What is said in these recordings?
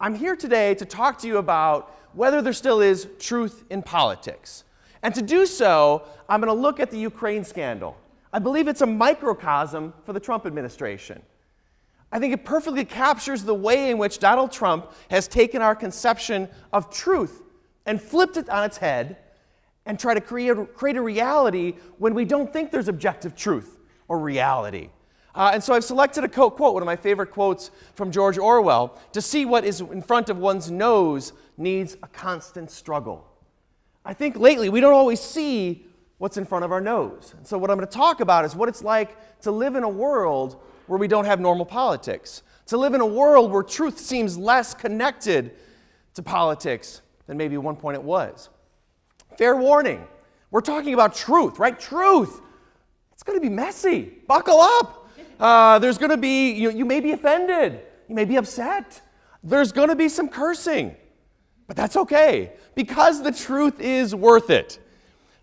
I'm here today to talk to you about whether there still is truth in politics. And to do so, I'm going to look at the Ukraine scandal. I believe it's a microcosm for the Trump administration. I think it perfectly captures the way in which Donald Trump has taken our conception of truth and flipped it on its head and tried to create a reality when we don't think there's objective truth or reality. And so I've selected a quote, one of my favorite quotes from George Orwell, to see what is in front of one's nose needs a constant struggle. I think lately we don't always see what's in front of our nose. And so what I'm going to talk about is what it's like to live in a world where we don't have normal politics, to live in a world where truth seems less connected to politics than maybe at one point it was. Fair warning, we're talking about truth, right? Truth. It's going to be messy. Buckle up. There's going to be, you may be offended. You may be upset. There's going to be some cursing. But that's okay, because the truth is worth it.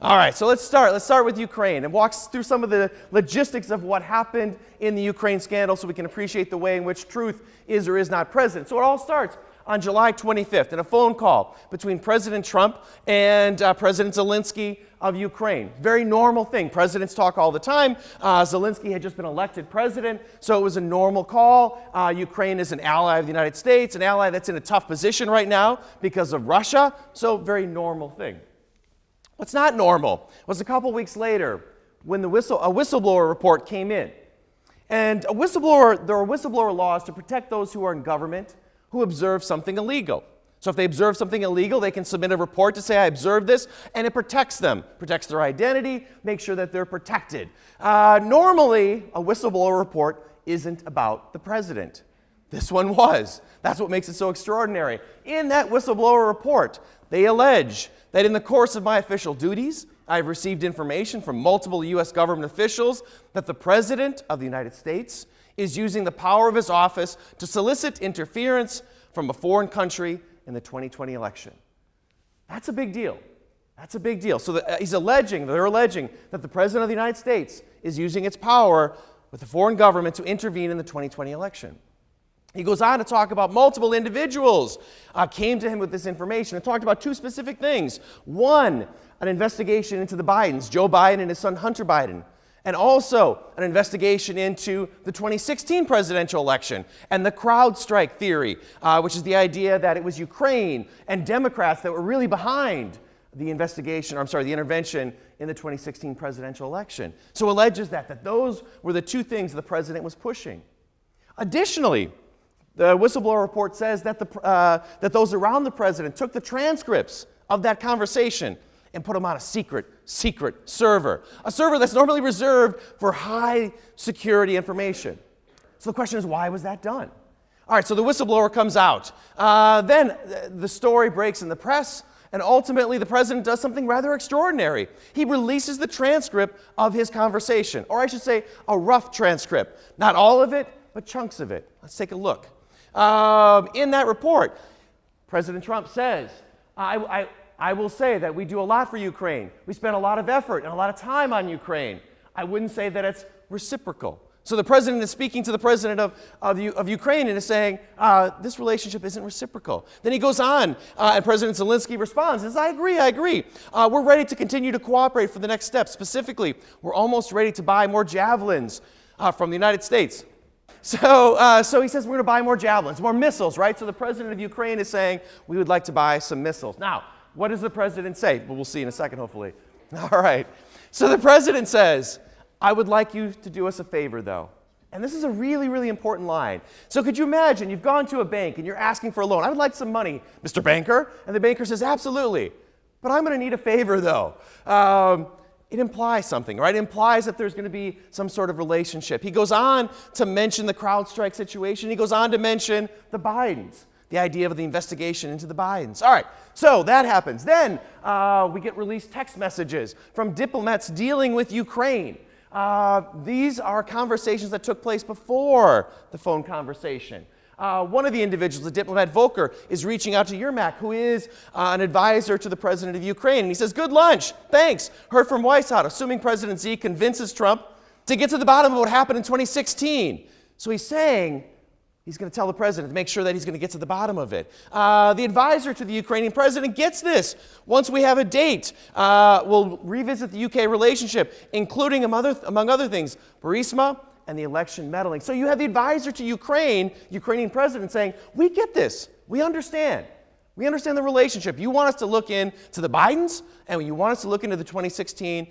All right, so let's start. Let's start with Ukraine and walk through some of the logistics of what happened in the Ukraine scandal so we can appreciate the way in which truth is or is not present. So it all starts on July 25th in a phone call between President Trump and President Zelensky of Ukraine. Very normal thing. Presidents talk all the time. Zelensky had just been elected president, so it was a normal call. Ukraine is an ally of the United States, an ally that's in a tough position right now because of Russia, so very normal thing. What's not normal was a couple weeks later when a whistleblower report came in. And there are whistleblower laws to protect those who are in government who observe something illegal. So if they observe something illegal, they can submit a report to say, I observed this, and it protects them, protects their identity, makes sure that they're protected. Normally, a whistleblower report isn't about the president. This one was. That's what makes it so extraordinary. In that whistleblower report, they allege that in the course of my official duties, I've received information from multiple U.S. government officials that the President of the United States is using the power of his office to solicit interference from a foreign country in the 2020 election. That's a big deal. That's a big deal. So they're alleging that the President of the United States is using its power with the foreign government to intervene in the 2020 election. He goes on to talk about multiple individuals came to him with this information and talked about two specific things. One, an investigation into the Bidens, Joe Biden and his son Hunter Biden, and also an investigation into the 2016 presidential election and the CrowdStrike theory, which is the idea that it was Ukraine and Democrats that were really behind the intervention in the 2016 presidential election. So alleges that those were the two things the president was pushing. Additionally, the whistleblower report says that that those around the president took the transcripts of that conversation and put them on a secret server. A server that's normally reserved for high security information. So the question is, why was that done? All right, so the whistleblower comes out. Then the story breaks in the press, and ultimately the president does something rather extraordinary. He releases the transcript of his conversation, or I should say a rough transcript. Not all of it, but chunks of it. Let's take a look. In that report, President Trump says, I will say that we do a lot for Ukraine. We spend a lot of effort and a lot of time on Ukraine. I wouldn't say that it's reciprocal. So the president is speaking to the president of Ukraine and is saying, this relationship isn't reciprocal. Then he goes on, and President Zelensky responds and says, I agree. We're ready to continue to cooperate for the next step. Specifically, we're almost ready to buy more javelins from the United States. So he says we're going to buy more javelins, more missiles, right? So the president of Ukraine is saying we would like to buy some missiles. Now, what does the president say? Well, we'll see in a second, hopefully. All right. So the president says, I would like you to do us a favor, though. And this is a really, really important line. So could you imagine you've gone to a bank and you're asking for a loan. I would like some money, Mr. Banker. And the banker says, absolutely. But I'm going to need a favor, though. It implies something, right? It implies that there's going to be some sort of relationship. He goes on to mention the CrowdStrike situation. He goes on to mention the Bidens, the idea of the investigation into the Bidens. All right, so that happens. Then we get released text messages from diplomats dealing with Ukraine. These are conversations that took place before the phone conversation. One of the individuals, the diplomat Volker, is reaching out to Yermak, who is an advisor to the president of Ukraine. And he says, good lunch, thanks. Heard from White House, assuming President Z convinces Trump to get to the bottom of what happened in 2016. So he's saying He's going to tell the president to make sure that he's going to get to the bottom of it. The advisor to the Ukrainian president gets this. Once we have a date, we'll revisit the UK relationship, including, among other things, Burisma and the election meddling. So you have the advisor to Ukrainian president saying, we get this. We understand. We understand the relationship. You want us to look into the Bidens, and you want us to look into the 2016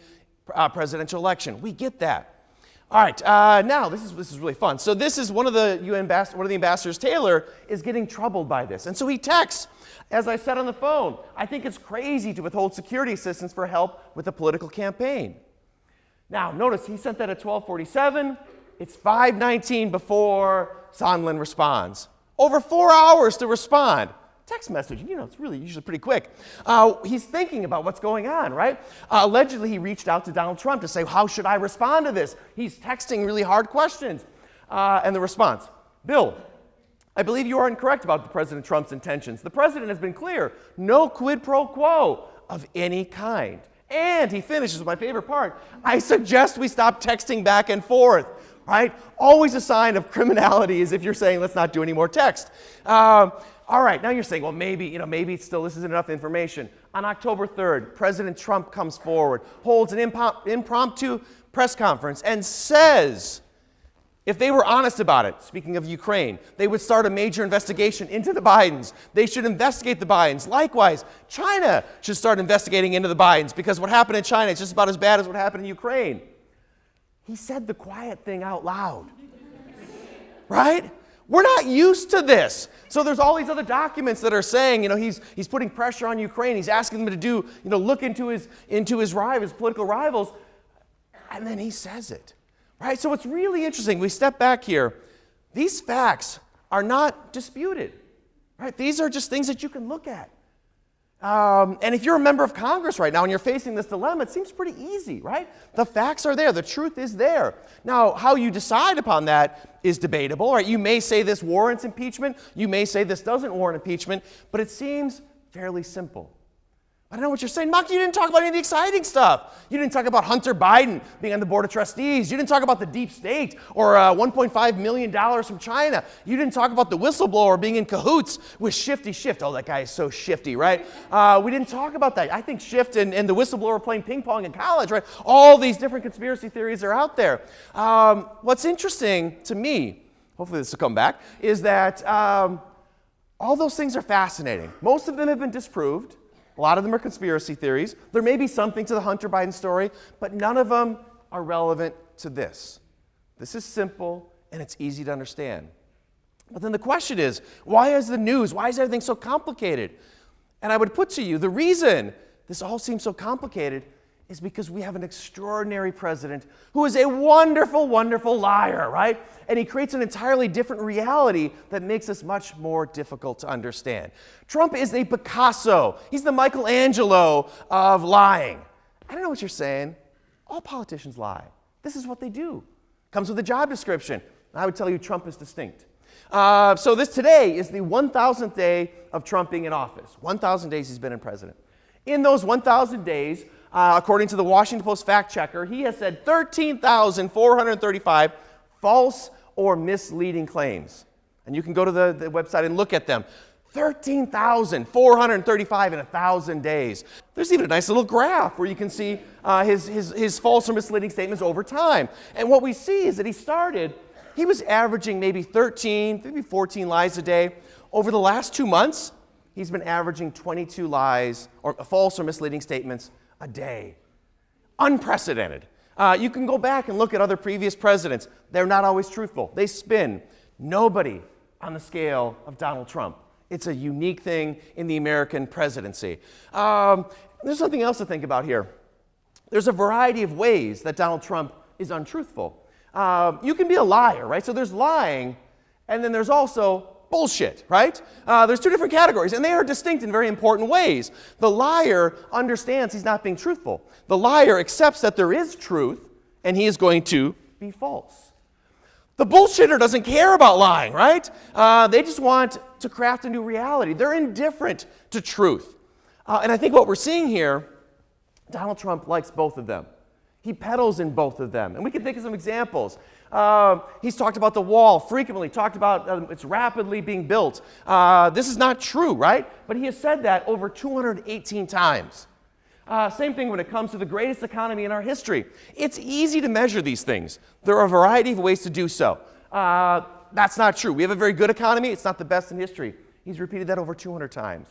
presidential election. We get that. All right, now this is really fun. So this is one of the ambassadors, Taylor, is getting troubled by this. And so he texts, as I said on the phone, I think it's crazy to withhold security assistance for help with a political campaign. Now, notice he sent that at 12:47. It's 5:19 before Sondland responds. Over 4 hours to respond. Text message, it's really usually pretty quick. He's thinking about what's going on, right? Allegedly, he reached out to Donald Trump to say, how should I respond to this? He's texting really hard questions. And the response, Bill, I believe you are incorrect about President Trump's intentions. The president has been clear, no quid pro quo of any kind. And he finishes with my favorite part, I suggest we stop texting back and forth, right? Always a sign of criminality is if you're saying, let's not do any more text. All right, now you're saying, well, maybe this isn't enough information. On October 3rd, President Trump comes forward, holds an impromptu press conference, and says, if they were honest about it, speaking of Ukraine, they would start a major investigation into the Bidens. They should investigate the Bidens. Likewise, China should start investigating into the Bidens, because what happened in China is just about as bad as what happened in Ukraine. He said the quiet thing out loud, right? We're not used to this. So there's all these other documents that are saying, he's putting pressure on Ukraine. He's asking them to look into his political rivals, and then he says it, right? So it's really interesting. We step back here. These facts are not disputed, right? These are just things that you can look at. And if you're a member of Congress right now and you're facing this dilemma, it seems pretty easy, right? The facts are there. The truth is there. Now, how you decide upon that is debatable, right? You may say this warrants impeachment. You may say this doesn't warrant impeachment, but it seems fairly simple. I don't know what you're saying. Muck, you didn't talk about any of the exciting stuff. You didn't talk about Hunter Biden being on the board of trustees. You didn't talk about the deep state or $1.5 million from China. You didn't talk about the whistleblower being in cahoots with Shifty Schiff. Oh, that guy is so shifty, right? We didn't talk about that. I think Schiff and the whistleblower are playing ping pong in college, right? All these different conspiracy theories are out there. What's interesting to me, hopefully this will come back, is that all those things are fascinating. Most of them have been disproved. A lot of them are conspiracy theories. There may be something to the Hunter Biden story, but none of them are relevant to this. This is simple, and it's easy to understand. But then the question is, why is everything so complicated? And I would put to you, the reason this all seems so complicated is because we have an extraordinary president who is a wonderful, wonderful liar, right? And he creates an entirely different reality that makes this much more difficult to understand. Trump is a Picasso. He's the Michelangelo of lying. I don't know what you're saying. All politicians lie. This is what they do. Comes with a job description. I would tell you Trump is distinct. So this today is the 1,000th day of Trump being in office. 1,000 days he's been in president. In those 1,000 days, according to the Washington Post fact checker, he has said 13,435 false or misleading claims. And you can go to the website and look at them. 13,435 in 1,000 days. There's even a nice little graph where you can see his false or misleading statements over time. And what we see is that he was averaging maybe 13, maybe 14 lies a day. Over the last 2 months, he's been averaging 22 lies or false or misleading statements a day. Unprecedented. You can go back and look at other previous presidents. They're not always truthful. They spin. Nobody on the scale of Donald Trump. It's a unique thing in the American presidency. There's something else to think about here. There's a variety of ways that Donald Trump is untruthful. You can be a liar, right? So there's lying, and then there's also bullshit, right? There's two different categories, and they are distinct in very important ways. The liar understands he's not being truthful. The liar accepts that there is truth, and he is going to be false. The bullshitter doesn't care about lying, right? They just want to craft a new reality. They're indifferent to truth. And I think what we're seeing here, Donald Trump likes both of them. He peddles in both of them. And we can think of some examples. He's talked about the wall frequently, talked about it's rapidly being built. This is not true, right? But he has said that over 218 times. Same thing when it comes to the greatest economy in our history. It's easy to measure these things. There are a variety of ways to do so. That's not true. We have a very good economy. It's not the best in history. He's repeated that over 200 times.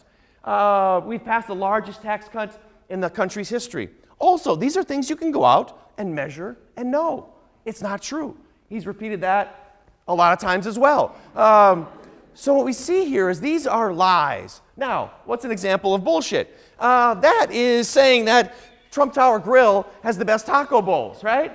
We've passed the largest tax cut in the country's history. Also, these are things you can go out and measure and know. It's not true. He's repeated that a lot of times as well. So what we see here is these are lies. Now, what's an example of bullshit? That is saying that Trump Tower Grill has the best taco bowls, right?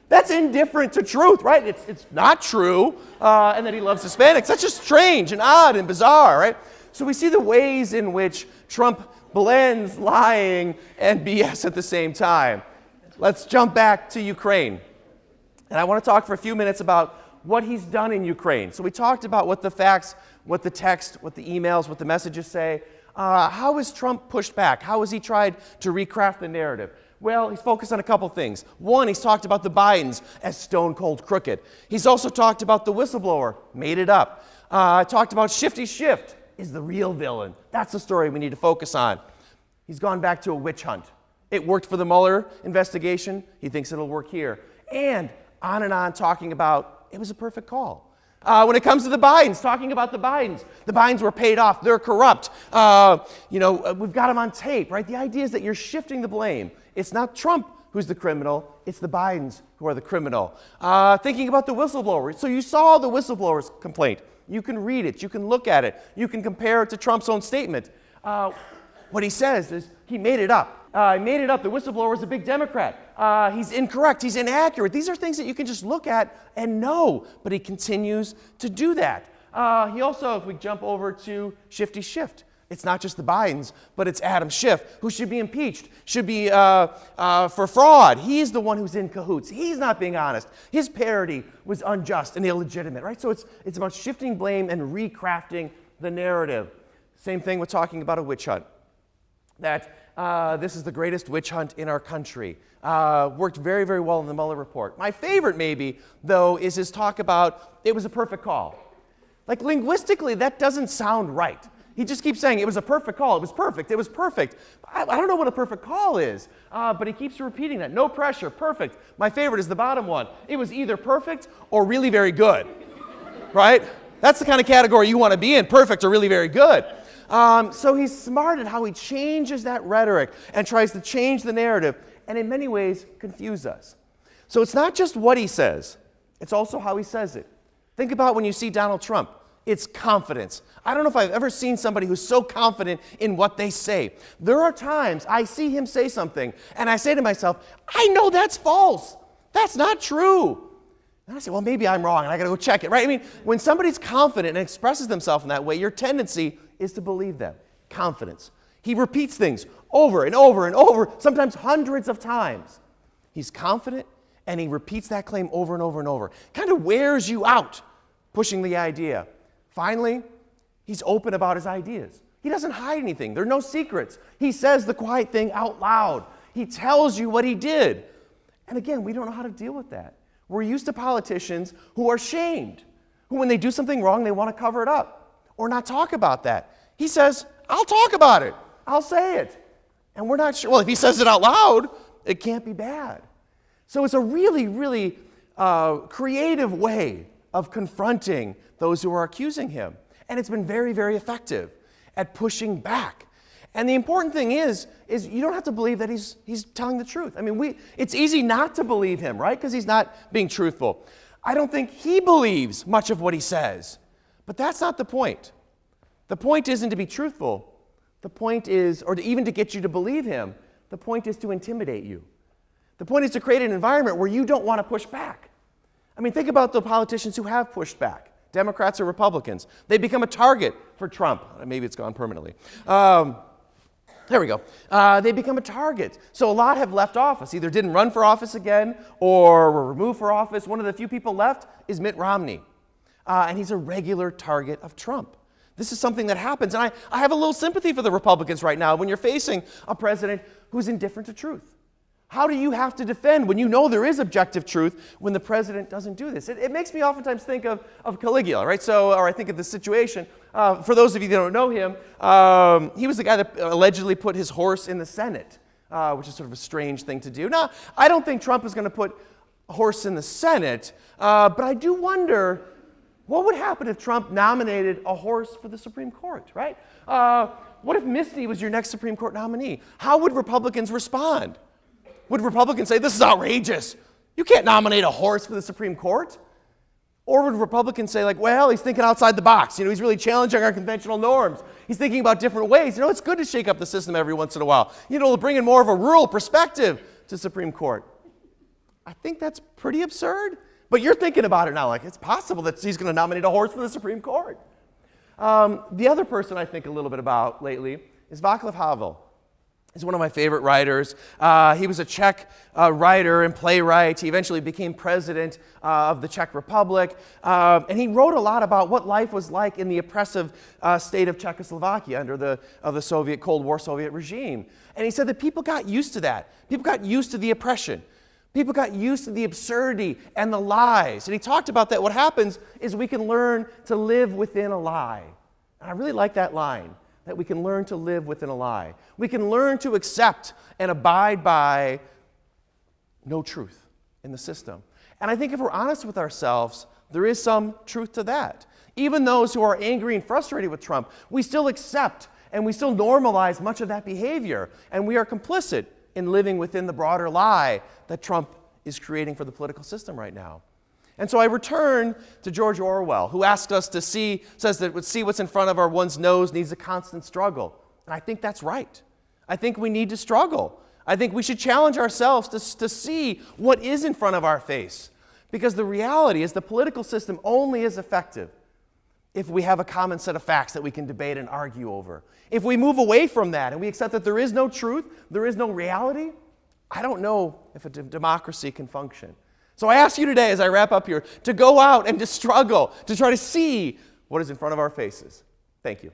That's indifferent to truth, right? It's not true. And that he loves Hispanics. That's just strange and odd and bizarre, right? So we see the ways in which Trump blends lying and BS at the same time. Let's jump back to Ukraine. And I want to talk for a few minutes about what he's done in Ukraine. So we talked about what the facts, what the text, what the emails, what the messages say. How has Trump pushed back? How has he tried to recraft the narrative? Well, he's focused on a couple things. One, he's talked about the Bidens as stone cold crooked. He's also talked about the whistleblower, made it up. Talked about Shifty Schiff is the real villain. That's the story we need to focus on. He's gone back to a witch hunt. It worked for the Mueller investigation. He thinks it'll work here. And on, talking about it was a perfect call. When it comes to the Bidens, talking about the Bidens were paid off. They're corrupt. We've got them on tape, right? The idea is that you're shifting the blame. It's not Trump who's the criminal. It's the Bidens who are the criminal. Thinking about the whistleblower. So you saw the whistleblower's complaint. You can read it. You can look at it. You can compare it to Trump's own statement. What he says is he made it up. He made it up. The whistleblower is a big Democrat. He's incorrect. He's inaccurate. These are things that you can just look at and know, but he continues to do that. He also, if we jump over to Shifty Schiff, it's not just the Bidens, but it's Adam Schiff, who should be impeached, should be for fraud. He's the one who's in cahoots. He's not being honest. His parody was unjust and illegitimate, right? So it's about shifting blame and recrafting the narrative. Same thing with talking about a witch hunt. That this is the greatest witch hunt in our country. Worked very, very well in the Mueller report. My favorite, maybe, though, is his talk about it was a perfect call. Like, linguistically, that doesn't sound right. He just keeps saying it was a perfect call. It was perfect. It was perfect. I don't know what a perfect call is, but he keeps repeating that. No pressure. Perfect. My favorite is the bottom one. It was either perfect or really very good, right? That's the kind of category you want to be in, perfect or really very good. So he's smart at how he changes that rhetoric and tries to change the narrative and in many ways confuse us. So it's not just what he says, it's also how he says it. Think about when you see Donald Trump. It's confidence. I don't know if I've ever seen somebody who's so confident in what they say. There are times I see him say something and I say to myself, I know that's false. That's not true. And I say, well, maybe I'm wrong and I got to go check it, right? I mean, when somebody's confident and expresses themselves in that way, your tendency is to believe them. Confidence. He repeats things over and over and over, sometimes hundreds of times. He's confident and he repeats that claim over and over and over. Kind of wears you out, pushing the idea. Finally, he's open about his ideas. He doesn't hide anything. There are no secrets. He says the quiet thing out loud. He tells you what he did. And again, we don't know how to deal with that. We're used to politicians who are shamed, who when they do something wrong, they want to cover it up or not talk about that. He says, I'll talk about it. I'll say it. And we're not sure. Well, if he says it out loud, it can't be bad. So it's a really, really creative way of confronting those who are accusing him. And it's been very, very effective at pushing back. And the important thing is you don't have to believe that he's telling the truth. I mean, it's easy not to believe him, right? Because he's not being truthful. I don't think he believes much of what he says. But that's not the point. The point isn't to be truthful. The point is, or even to get you to believe him, the point is to intimidate you. The point is to create an environment where you don't want to push back. I mean, think about the politicians who have pushed back, Democrats or Republicans. They become a target for Trump. Maybe it's gone permanently. There we go. They become a target. So a lot have left office, either didn't run for office again or were removed for office. One of the few people left is Mitt Romney. And he's a regular target of Trump. This is something that happens. And I have a little sympathy for the Republicans right now when you're facing a president who's indifferent to truth. How do you have to defend when you know there is objective truth when the president doesn't do this? It makes me oftentimes think of Caligula, right? Or I think of this situation. For those of you that don't know him, he was the guy that allegedly put his horse in the Senate, which is sort of a strange thing to do. Now, I don't think Trump is going to put a horse in the Senate, but I do wonder what would happen if Trump nominated a horse for the Supreme Court, right? What if Misty was your next Supreme Court nominee? How would Republicans respond? Would Republicans say, this is outrageous. You can't nominate a horse for the Supreme Court? Or would Republicans say, like, well, he's thinking outside the box. He's really challenging our conventional norms. He's thinking about different ways. It's good to shake up the system every once in a while. Bring in more of a rural perspective to Supreme Court. I think that's pretty absurd. But you're thinking about it now, like it's possible that he's going to nominate a horse for the Supreme Court. The other person I think a little bit about lately is Václav Havel. He's one of my favorite writers. He was a Czech writer and playwright. He eventually became president of the Czech Republic. And he wrote a lot about what life was like in the oppressive state of Czechoslovakia under the Soviet, Cold War Soviet regime. And he said that people got used to that. People got used to the oppression. People got used to the absurdity and the lies. And he talked about that. What happens is we can learn to live within a lie. And I really like that line, that we can learn to live within a lie. We can learn to accept and abide by no truth in the system. And I think if we're honest with ourselves, there is some truth to that. Even those who are angry and frustrated with Trump, we still accept and we still normalize much of that behavior. And we are complicit in living within the broader lie that Trump is creating for the political system right now. And so I return to George Orwell, who asked us to says that see what's in front of one's nose needs a constant struggle. And I think that's right. I think we need to struggle. I think we should challenge ourselves to see what is in front of our face. Because the reality is the political system only is effective if we have a common set of facts that we can debate and argue over. If we move away from that and we accept that there is no truth, there is no reality, I don't know if a democracy can function. So I ask you today, as I wrap up here, to go out and to struggle, to try to see what is in front of our faces. Thank you.